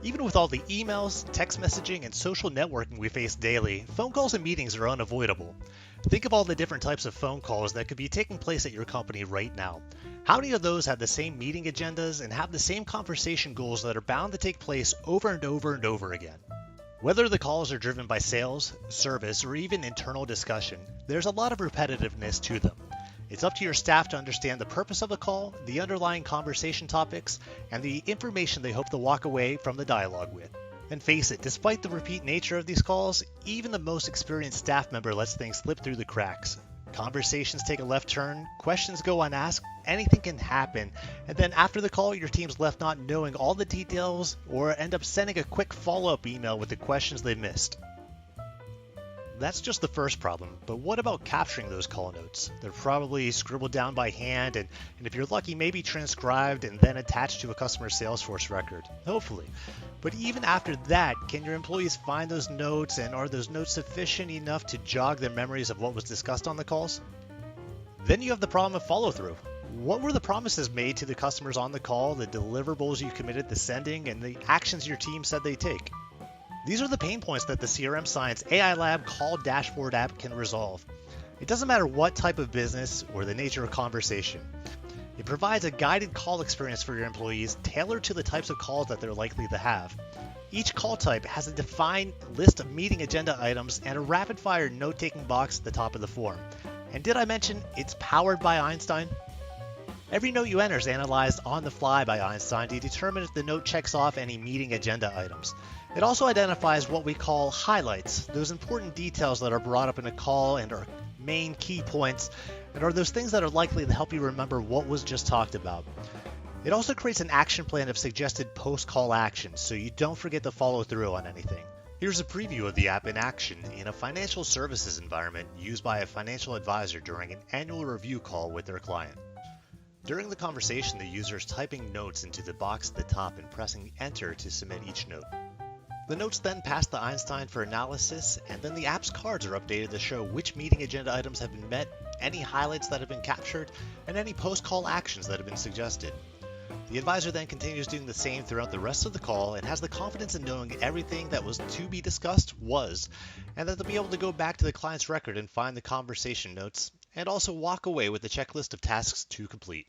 Even with all the emails, text messaging, and social networking we face daily, phone calls and meetings are unavoidable. Think of all the different types of phone calls that could be taking place at your company right now. How many of those have the same meeting agendas and have the same conversation goals that are bound to take place over and over and over again? Whether the calls are driven by sales, service, or even internal discussion, there's a lot of repetitiveness to them. It's up to your staff to understand the purpose of the call, the underlying conversation topics, and the information they hope to walk away from the dialogue with. And face it, despite the repeat nature of these calls, even the most experienced staff member lets things slip through the cracks. Conversations take a left turn, questions go unasked, anything can happen, and then after the call, your team's left not knowing all the details or end up sending a quick follow-up email with the questions they missed. That's just the first problem, but what about capturing those call notes? They're probably scribbled down by hand and if you're lucky, maybe transcribed and then attached to a customer Salesforce record, hopefully. But even after that, can your employees find those notes, and are those notes sufficient enough to jog their memories of what was discussed on the calls? Then you have the problem of follow-through. What were the promises made to the customers on the call, the deliverables you committed to sending, and the actions your team said they'd take? These are the pain points that the CRM Science AI Lab Call Dashboard app can resolve. It doesn't matter what type of business or the nature of conversation. It provides a guided call experience for your employees tailored to the types of calls that they're likely to have. Each call type has a defined list of meeting agenda items and a rapid-fire note-taking box at the top of the form. And did I mention it's powered by Einstein? Every note you enter is analyzed on the fly by Einstein to determine if the note checks off any meeting agenda items. It also identifies what we call highlights, those important details that are brought up in a call and are main key points, and are those things that are likely to help you remember what was just talked about. It also creates an action plan of suggested post-call actions so you don't forget to follow through on anything. Here's a preview of the app in action in a financial services environment used by a financial advisor during an annual review call with their client. During the conversation, the user is typing notes into the box at the top and pressing enter to submit each note. The notes then pass to Einstein for analysis, and then the app's cards are updated to show which meeting agenda items have been met, any highlights that have been captured, and any post-call actions that have been suggested. The advisor then continues doing the same throughout the rest of the call and has the confidence in knowing everything that was to be discussed was, and that they'll be able to go back to the client's record and find the conversation notes, and also walk away with a checklist of tasks to complete.